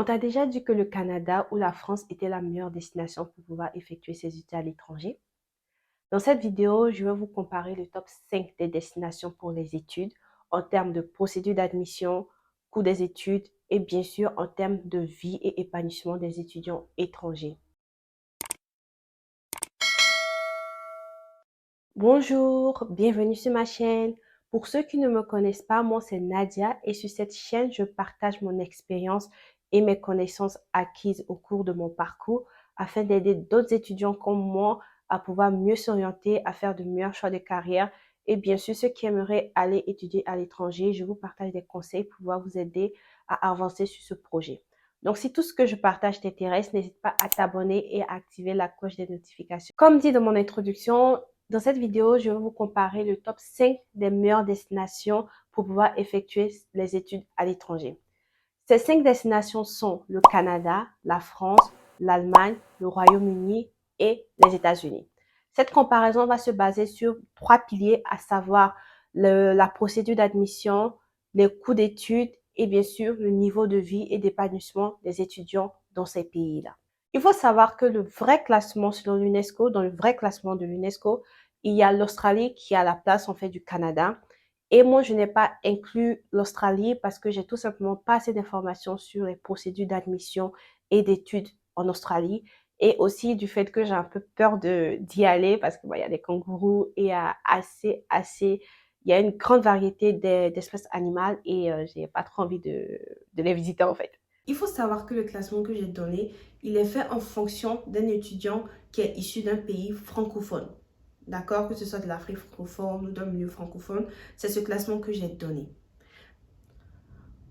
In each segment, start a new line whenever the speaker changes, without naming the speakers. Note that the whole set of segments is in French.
On t'a déjà dit que le Canada ou la France était la meilleure destination pour pouvoir effectuer ses études à l'étranger? Dans cette vidéo, je vais vous comparer le top 5 des destinations pour les études en termes de procédure d'admission, coût des études et bien sûr en termes de vie et épanouissement des étudiants étrangers. Bonjour, bienvenue sur ma chaîne. Pour ceux qui ne me connaissent pas, moi c'est Nadia et sur cette chaîne, je partage mon expérience et mes connaissances acquises au cours de mon parcours afin d'aider d'autres étudiants comme moi à pouvoir mieux s'orienter, à faire de meilleurs choix de carrière. Et bien sûr, ceux qui aimeraient aller étudier à l'étranger, je vous partage des conseils pour pouvoir vous aider à avancer sur ce projet. Donc, si tout ce que je partage t'intéresse, n'hésite pas à t'abonner et à activer la cloche des notifications. Comme dit dans mon introduction, dans cette vidéo, je vais vous comparer le top 5 des meilleures destinations pour pouvoir effectuer les études à l'étranger. Ces 5 destinations sont le Canada, la France, l'Allemagne, le Royaume-Uni et les États-Unis. Cette comparaison va se baser sur 3 piliers, à savoir la procédure d'admission, les coûts d'études et bien sûr le niveau de vie et d'épanouissement des étudiants dans ces pays-là. Il faut savoir que le vrai classement selon l'UNESCO, dans le vrai classement de l'UNESCO, il y a l'Australie qui a la place en fait du Canada. Et moi, je n'ai pas inclus l'Australie parce que j'ai tout simplement pas assez d'informations sur les procédures d'admission et d'études en Australie. Et aussi du fait que j'ai un peu peur d'y aller parce que il y a des kangourous et il y a il y a une grande variété d'espèces animales et j'ai pas trop envie de les visiter en fait. Il faut savoir que le classement que j'ai donné, il est fait en fonction d'un étudiant qui est issu d'un pays francophone. D'accord, que ce soit de l'Afrique francophone ou d'un milieu francophone, c'est ce classement que j'ai donné.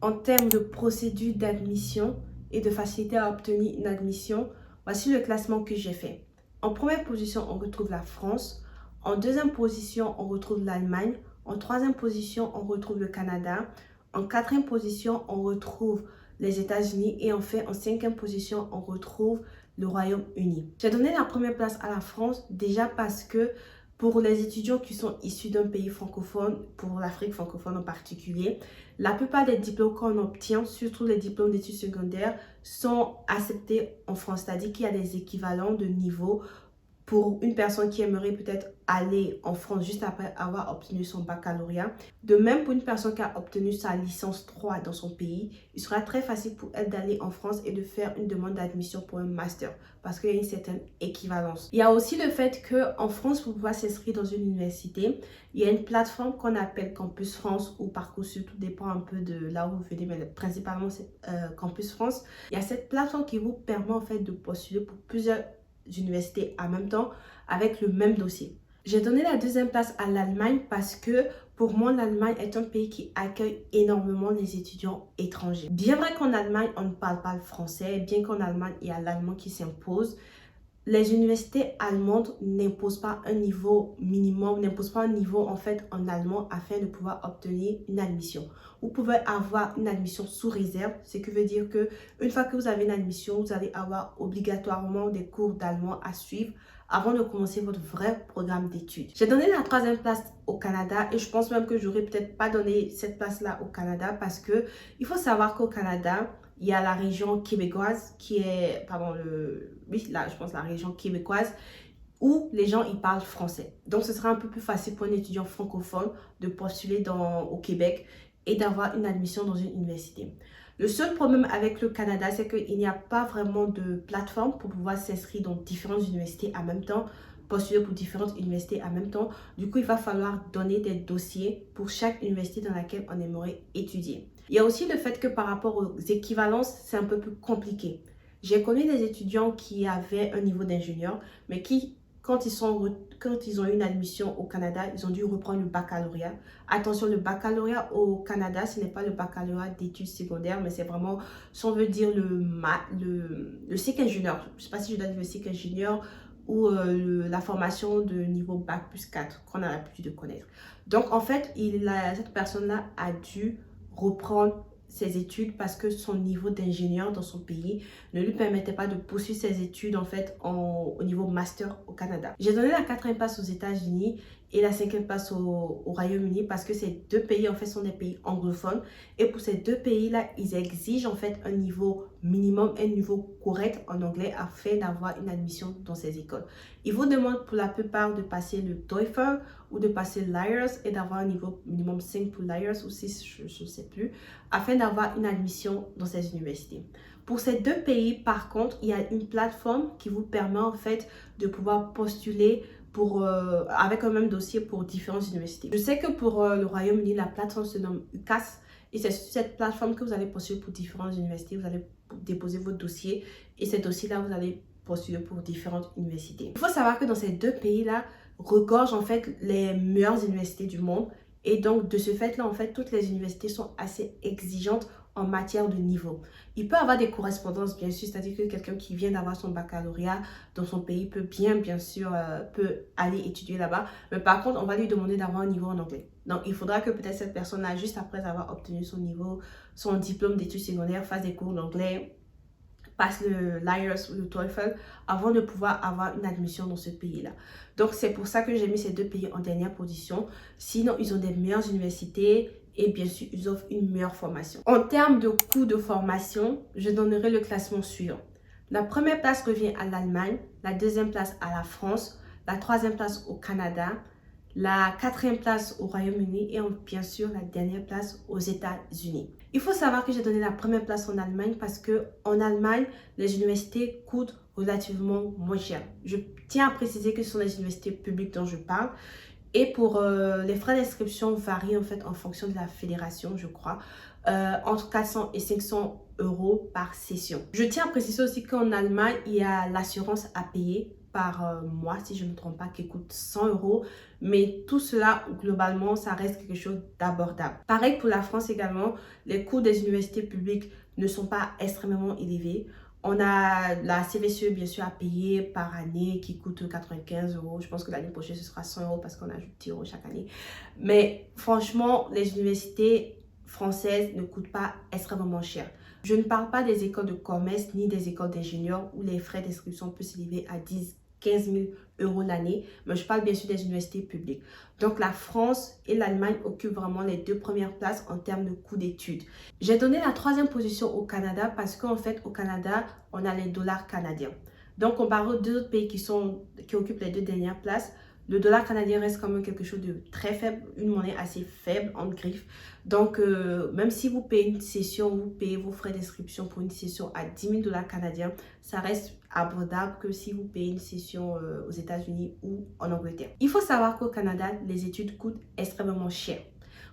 En termes de procédure d'admission et de facilité à obtenir une admission, voici le classement que j'ai fait. En première position, on retrouve la France. En deuxième position, on retrouve l'Allemagne. En troisième position, on retrouve le Canada. En quatrième position, on retrouve les États-Unis. Et enfin, en cinquième position, on retrouve le Royaume-Uni. J'ai donné la première place à la France déjà parce que pour les étudiants qui sont issus d'un pays francophone, pour l'Afrique francophone en particulier, la plupart des diplômes qu'on obtient, surtout les diplômes d'études secondaires, sont acceptés en France. C'est-à-dire qu'il y a des équivalents de niveau pour une personne qui aimerait peut-être aller en France juste après avoir obtenu son baccalauréat. De même, pour une personne qui a obtenu sa licence 3 dans son pays, il sera très facile pour elle d'aller en France et de faire une demande d'admission pour un master parce qu'il y a une certaine équivalence. Il y a aussi le fait qu'en France, pour pouvoir s'inscrire dans une université, il y a une plateforme qu'on appelle Campus France ou Parcoursup, tout dépend un peu de là où vous venez, mais principalement c'est Campus France. Il y a cette plateforme qui vous permet en fait de postuler pour plusieurs universités en même temps avec le même dossier. J'ai donné la deuxième place à l'Allemagne parce que pour moi, l'Allemagne est un pays qui accueille énormément les étudiants étrangers. Bien vrai qu'en Allemagne, on ne parle pas le français, bien qu'en Allemagne, il y a l'allemand qui s'impose, les universités allemandes n'imposent pas un niveau minimum, n'imposent pas un niveau en fait en allemand afin de pouvoir obtenir une admission. Vous pouvez avoir une admission sous réserve, ce qui veut dire que une fois que vous avez une admission, vous allez avoir obligatoirement des cours d'allemand à suivre avant de commencer votre vrai programme d'études. J'ai donné la troisième place au Canada et je pense même que j'aurais peut-être pas donné cette place-là au Canada parce que il faut savoir qu'au Canada, il y a la région québécoise qui est, pardon, oui, là, je pense la région québécoise où les gens ils parlent français. Donc, ce sera un peu plus facile pour un étudiant francophone de postuler au Québec et d'avoir une admission dans une université. Le seul problème avec le Canada, c'est qu'il n'y a pas vraiment de plateforme pour pouvoir s'inscrire dans différentes universités en même temps, postuler pour différentes universités en même temps. Du coup, il va falloir donner des dossiers pour chaque université dans laquelle on aimerait étudier. Il y a aussi le fait que par rapport aux équivalences, c'est un peu plus compliqué. J'ai connu des étudiants qui avaient un niveau d'ingénieur, mais qui, quand ils ont eu une admission au Canada, ils ont dû reprendre le baccalauréat. Attention, le baccalauréat au Canada, ce n'est pas le baccalauréat d'études secondaires, mais c'est vraiment, si on veut dire, le cycle ingénieur. Je ne sais pas si je dois dire le cycle ingénieur ou la formation de niveau Bac plus 4 qu'on a l'habitude de connaître. Donc, en fait, cette personne-là a dû reprendre ses études parce que son niveau d'ingénieur dans son pays ne lui permettait pas de poursuivre ses études en fait au niveau master au Canada. J'ai donné la quatrième place aux États-Unis et la cinquième place au Royaume-Uni parce que ces deux pays en fait sont des pays anglophones et pour ces deux pays-là, ils exigent en fait un niveau minimum, un niveau correct en anglais afin d'avoir une admission dans ces écoles. Ils vous demandent pour la plupart de passer le TOEFL ou de passer l'IELTS et d'avoir un niveau minimum 5 pour l'IELTS ou 6, je ne sais plus, afin d'avoir une admission dans ces universités. Pour ces deux pays, par contre, il y a une plateforme qui vous permet en fait de pouvoir postuler avec un même dossier pour différentes universités. Je sais que pour le Royaume-Uni, la plateforme se nomme UCAS et c'est sur cette plateforme que vous allez postuler pour différentes universités. Vous allez déposer votre dossier et ces dossiers-là, vous allez postuler pour différentes universités. Il faut savoir que dans ces deux pays-là, regorgent en fait les meilleures universités du monde et donc de ce fait-là, en fait, toutes les universités sont assez exigeantes en matière de niveau. Il peut avoir des correspondances, bien sûr, c'est-à-dire que quelqu'un qui vient d'avoir son baccalauréat dans son pays peut bien sûr, peut aller étudier là-bas. Mais par contre, on va lui demander d'avoir un niveau en anglais. Donc, il faudra que peut-être cette personne-là, juste après avoir obtenu son niveau, son diplôme d'études secondaires, fasse des cours d'anglais, passe l'IELTS ou le TOEFL avant de pouvoir avoir une admission dans ce pays-là. Donc, c'est pour ça que j'ai mis ces deux pays en dernière position. Sinon, ils ont des meilleures universités et bien sûr, ils offrent une meilleure formation. En termes de coût de formation, je donnerai le classement suivant. La première place revient à l'Allemagne, la deuxième place à la France, la troisième place au Canada, la quatrième place au Royaume-Uni et bien sûr la dernière place aux États-Unis. Il faut savoir que j'ai donné la première place en Allemagne parce que en Allemagne, les universités coûtent relativement moins cher. Je tiens à préciser que ce sont les universités publiques dont je parle. Et pour les frais d'inscription varient en fait en fonction de la fédération, je crois, entre 400 et 500 euros par session. Je tiens à préciser aussi qu'en Allemagne, il y a l'assurance à payer par mois, si je ne me trompe pas, qui coûte 100 euros. Mais tout cela, globalement, ça reste quelque chose d'abordable. Pareil pour la France également, les coûts des universités publiques ne sont pas extrêmement élevés. On a la CVCE, bien sûr, à payer par année qui coûte 95 euros. Je pense que l'année prochaine, ce sera 100 euros parce qu'on ajoute 10 euros chaque année. Mais franchement, les universités françaises ne coûtent pas extrêmement cher. Je ne parle pas des écoles de commerce ni des écoles d'ingénieurs où les frais d'inscription peuvent s'élever à 15 000 euros l'année, mais je parle bien sûr des universités publiques. Donc la France et l'Allemagne occupent vraiment les deux premières places en termes de coût d'études. J'ai donné la troisième position au Canada parce qu'en fait au Canada, on a les dollars canadiens. Donc comparé aux deux autres pays qui occupent les deux dernières places, le dollar canadien reste quand même quelque chose de très faible, une monnaie assez faible en griffe. Donc, même si vous payez une session, vous payez vos frais d'inscription pour une session à 10 000 dollars canadiens, ça reste abordable que si vous payez une session aux États-Unis ou en Angleterre. Il faut savoir qu'au Canada, les études coûtent extrêmement cher.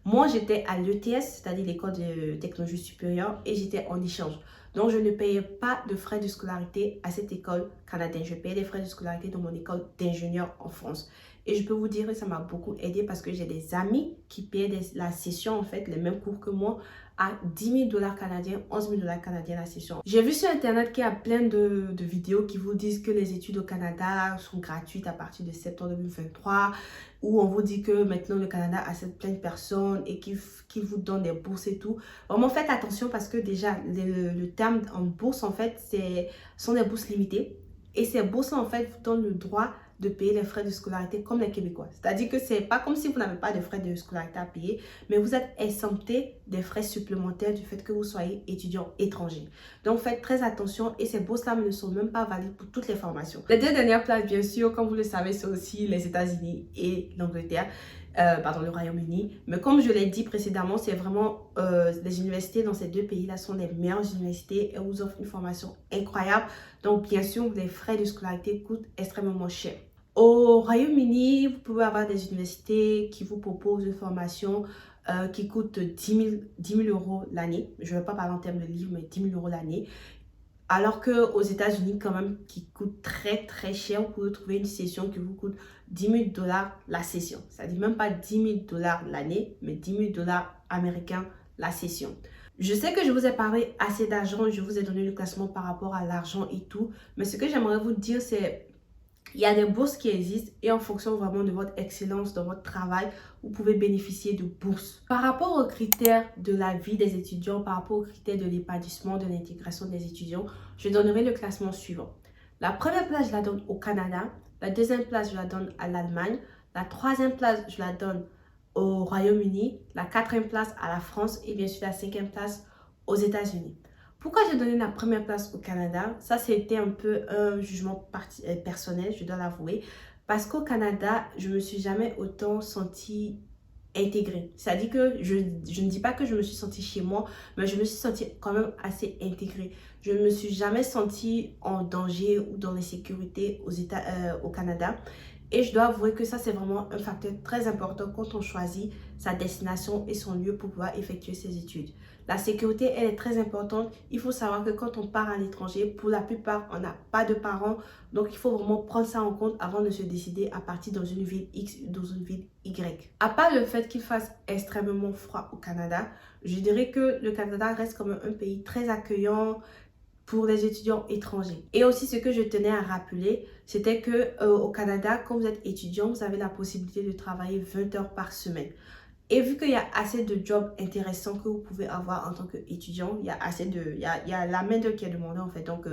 Moi, j'étais à l'ETS, c'est-à-dire l'école de technologie supérieure, et j'étais en échange. Donc, je ne payais pas de frais de scolarité à cette école canadienne. Je payais des frais de scolarité dans mon école d'ingénieur en France. Et je peux vous dire que ça m'a beaucoup aidé parce que j'ai des amis qui payaient la session, en fait, les mêmes cours que moi, à 10 000 dollars canadiens, 11 000 dollars canadiens la session. J'ai vu sur Internet qu'il y a plein de vidéos qui vous disent que les études au Canada sont gratuites à partir de septembre 2023, où on vous dit que maintenant le Canada accepte plein de personnes et qu'il vous donne des bourses et tout. Vraiment, faites attention parce que déjà, le terme en bourse, en fait, sont des bourses limitées. Et ces bourses, en fait, vous donnent le droit de payer les frais de scolarité comme les Québécois. C'est-à-dire que c'est pas comme si vous n'avez pas de frais de scolarité à payer, mais vous êtes exempté des frais supplémentaires du fait que vous soyez étudiant étranger. Donc faites très attention et ces bourses-là ne sont même pas valides pour toutes les formations. Les deux dernières places, bien sûr, comme vous le savez, c'est aussi les États-Unis et l'Angleterre. Le Royaume-Uni. Mais comme je l'ai dit précédemment, c'est vraiment les universités dans ces deux pays-là sont les meilleures universités et vous offrent une formation incroyable. Donc, bien sûr, les frais de scolarité coûtent extrêmement cher. Au Royaume-Uni, vous pouvez avoir des universités qui vous proposent une formation qui coûte 10 000 euros l'année. Je ne vais pas parler en termes de livres, mais 10 000 euros l'année. Alors qu'aux États-Unis, quand même, qui coûte très cher, vous pouvez trouver une session qui vous coûte 10 000 dollars la session. Ça dit même pas 10 000 dollars l'année, mais 10 000 dollars américains la session. Je sais que je vous ai parlé assez d'argent, je vous ai donné le classement par rapport à l'argent et tout, mais ce que j'aimerais vous dire, c'est il y a des bourses qui existent et en fonction vraiment de votre excellence dans votre travail, vous pouvez bénéficier de bourses. Par rapport aux critères de la vie des étudiants, par rapport aux critères de l'épanouissement, de l'intégration des étudiants, je donnerai le classement suivant. La première place, je la donne au Canada. La deuxième place, je la donne à l'Allemagne. La troisième place, je la donne au Royaume-Uni. La quatrième place à la France et bien sûr la cinquième place aux États-Unis. Pourquoi j'ai donné la première place au Canada? Ça, c'était un peu un jugement personnel, je dois l'avouer. Parce qu'au Canada, je ne me suis jamais autant sentie intégrée. C'est-à-dire que je ne dis pas que je me suis sentie chez moi, mais je me suis sentie quand même assez intégrée. Je ne me suis jamais sentie en danger ou dans l'insécurité au Canada. Et je dois avouer que ça, c'est vraiment un facteur très important quand on choisit sa destination et son lieu pour pouvoir effectuer ses études. La sécurité, elle est très importante. Il faut savoir que quand on part à l'étranger, pour la plupart, on n'a pas de parents. Donc, il faut vraiment prendre ça en compte avant de se décider à partir dans une ville X ou dans une ville Y. À part le fait qu'il fasse extrêmement froid au Canada, je dirais que le Canada reste comme un pays très accueillant pour les étudiants étrangers. Et aussi, ce que je tenais à rappeler, c'était que au Canada, quand vous êtes étudiant, vous avez la possibilité de travailler 20 heures par semaine. Et vu qu'il y a assez de jobs intéressants que vous pouvez avoir en tant qu'étudiant, il y a assez de, il y a la main-d'œuvre qui est demandée en fait. Donc,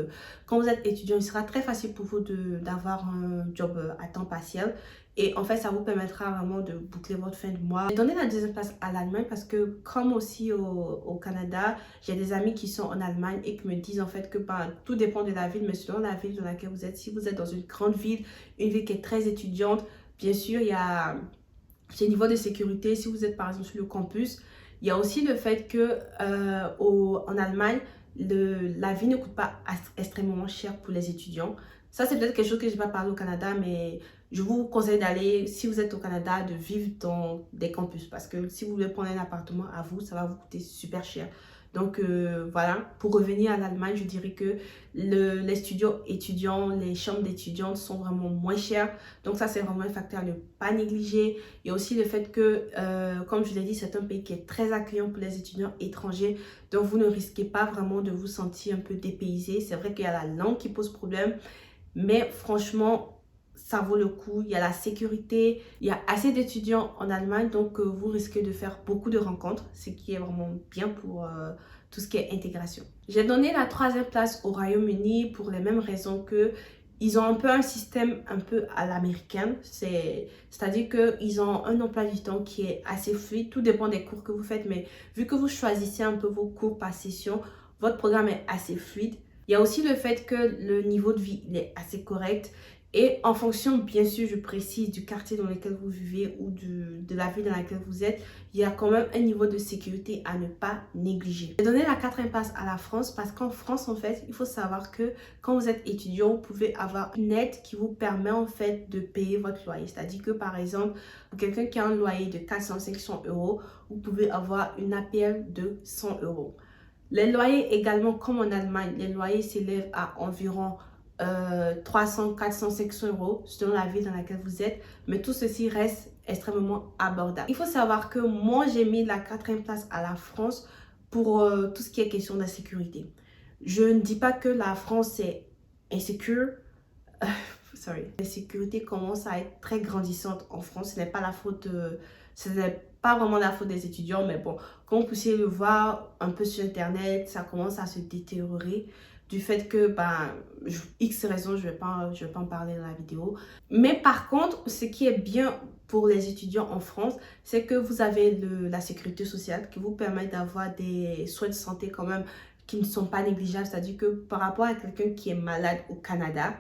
quand vous êtes étudiant, il sera très facile pour vous d'avoir un job à temps partiel. Et en fait, ça vous permettra vraiment de boucler votre fin de mois. J'ai donné la deuxième place à l'Allemagne parce que comme aussi au Canada, j'ai des amis qui sont en Allemagne et qui me disent en fait que tout dépend de la ville, mais selon la ville dans laquelle vous êtes, si vous êtes dans une grande ville, une ville qui est très étudiante, bien sûr, il y a c'est le niveau de sécurité. Si vous êtes par exemple sur le campus, il y a aussi le fait que en Allemagne, la vie ne coûte pas extrêmement cher pour les étudiants. Ça, c'est peut-être quelque chose que je n'ai pas parlé au Canada, mais je vous conseille d'aller, si vous êtes au Canada, de vivre dans des campus. Parce que si vous voulez prendre un appartement à vous, ça va vous coûter super cher. Donc voilà, pour revenir à l'Allemagne, je dirais que les studios étudiants, les chambres d'étudiants sont vraiment moins chères. Donc ça, c'est vraiment un facteur à ne pas négliger. Il y a aussi le fait que, comme je l'ai dit, c'est un pays qui est très accueillant pour les étudiants étrangers. Donc vous ne risquez pas vraiment de vous sentir un peu dépaysé. C'est vrai qu'il y a la langue qui pose problème, mais franchement, ça vaut le coup. Il y a la sécurité, il y a assez d'étudiants en Allemagne, donc vous risquez de faire beaucoup de rencontres, ce qui est vraiment bien pour tout ce qui est intégration. J'ai donné la troisième place au Royaume-Uni pour les mêmes raisons que ils ont un peu un système un peu à l'américaine, c'est-à-dire qu'ils ont un emploi du temps qui est assez fluide, tout dépend des cours que vous faites, mais vu que vous choisissez un peu vos cours par session, votre programme est assez fluide. Il y a aussi le fait que le niveau de vie il est assez correct. Et en fonction, bien sûr, je précise, du quartier dans lequel vous vivez ou de la ville dans laquelle vous êtes, il y a quand même un niveau de sécurité à ne pas négliger. J'ai donné la quatrième place à la France parce qu'en France, en fait, il faut savoir que quand vous êtes étudiant, vous pouvez avoir une aide qui vous permet en fait de payer votre loyer. C'est-à-dire que par exemple, pour quelqu'un qui a un loyer de 400-500 euros, vous pouvez avoir une APL de 100 euros. Les loyers également, comme en Allemagne, les loyers s'élèvent à environ 300, 400, 500 euros selon la ville dans laquelle vous êtes. Mais tout ceci reste extrêmement abordable. Il faut savoir que moi, j'ai mis la quatrième place à la France pour tout ce qui est question d'insécurité. Je ne dis pas que la France est insécure. Sorry. L'insécurité commence à être très grandissante en France. Ce n'est pas la faute... ce n'est pas vraiment la faute des étudiants, mais bon, comme vous pouvez le voir un peu sur Internet, ça commence à se détériorer du fait que, X raisons, je vais pas en parler dans la vidéo. Mais par contre, ce qui est bien pour les étudiants en France, c'est que vous avez la sécurité sociale qui vous permet d'avoir des soins de santé quand même qui ne sont pas négligeables. C'est-à-dire que par rapport à quelqu'un qui est malade au Canada,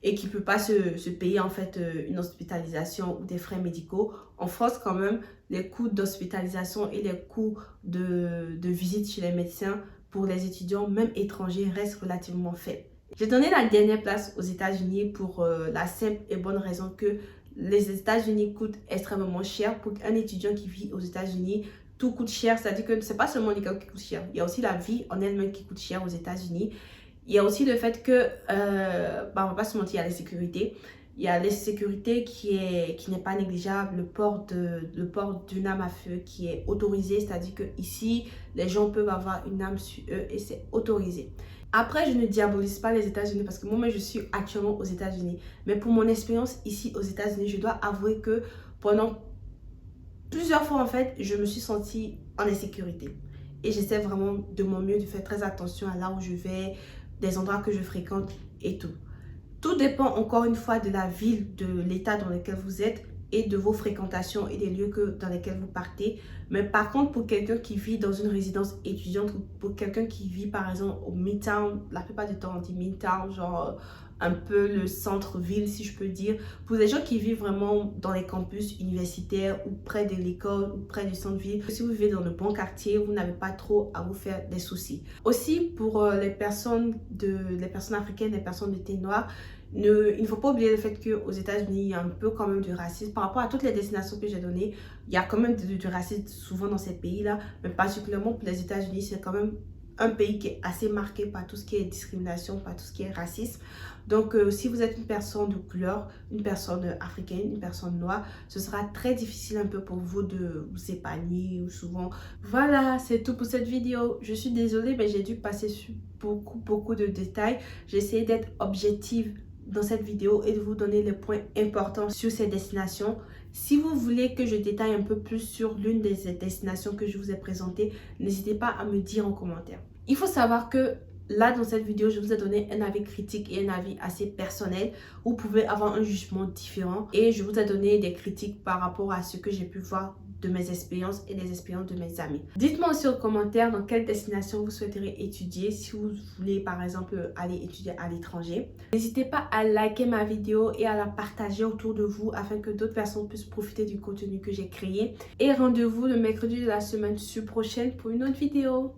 et qui ne peut pas se payer en fait une hospitalisation ou des frais médicaux. En France quand même, les coûts d'hospitalisation et les coûts de visite chez les médecins pour les étudiants, même étrangers, restent relativement faibles. J'ai donné la dernière place aux États-Unis pour la simple et bonne raison que les États-Unis coûtent extrêmement cher. Pour un étudiant qui vit aux États-Unis, tout coûte cher, c'est-à-dire que ce n'est pas seulement l'école qui coûte cher, il y a aussi la vie en elle-même qui coûte cher aux États-Unis. Il y a aussi le fait que, on va pas se mentir, il y a la sécurité. Il y a la sécurité qui n'est pas négligeable, le port d'une arme à feu qui est autorisé, c'est-à-dire que ici les gens peuvent avoir une arme sur eux et c'est autorisé. Après, je ne diabolise pas les États-Unis parce que moi, je suis actuellement aux États-Unis. Mais pour mon expérience ici aux États-Unis, je dois avouer que pendant plusieurs fois, en fait, je me suis sentie en insécurité. Et j'essaie vraiment de mon mieux de faire très attention à là où je vais, des endroits que je fréquente et tout. Tout dépend encore une fois de la ville, de l'état dans lequel vous êtes et de vos fréquentations et des lieux dans lesquels vous partez. Mais par contre, pour quelqu'un qui vit dans une résidence étudiante ou pour quelqu'un qui vit par exemple au Midtown, la plupart du temps on dit Midtown, genre un peu le centre-ville si je peux dire. Pour les gens qui vivent vraiment dans les campus universitaires ou près de l'école ou près du centre-ville, si vous vivez dans le bon quartier, vous n'avez pas trop à vous faire des soucis. Aussi pour les personnes africaines, les personnes de thé noir, il ne faut pas oublier le fait qu'aux États-Unis, il y a un peu quand même du racisme. Par rapport à toutes les destinations que j'ai données, il y a quand même du racisme souvent dans ces pays-là, mais particulièrement pour les États-Unis, c'est quand même un pays qui est assez marqué par tout ce qui est discrimination, par tout ce qui est racisme. Donc, si vous êtes une personne de couleur, une personne africaine, une personne noire, ce sera très difficile un peu pour vous de vous épanouir ou souvent. Voilà, c'est tout pour cette vidéo. Je suis désolée, mais j'ai dû passer sur beaucoup de détails. J'ai essayé d'être objective dans cette vidéo et de vous donner les points importants sur ces destinations. Si vous voulez que je détaille un peu plus sur l'une des destinations que je vous ai présentées, n'hésitez pas à me dire en commentaire. Il faut savoir que là, dans cette vidéo, je vous ai donné un avis critique et un avis assez personnel. Vous pouvez avoir un jugement différent et je vous ai donné des critiques par rapport à ce que j'ai pu voir de mes expériences et des expériences de mes amis. Dites-moi aussi en commentaire dans quelle destination vous souhaiterez étudier si vous voulez par exemple aller étudier à l'étranger. N'hésitez pas à liker ma vidéo et à la partager autour de vous afin que d'autres personnes puissent profiter du contenu que j'ai créé. Et rendez-vous le mercredi de la semaine prochaine pour une autre vidéo.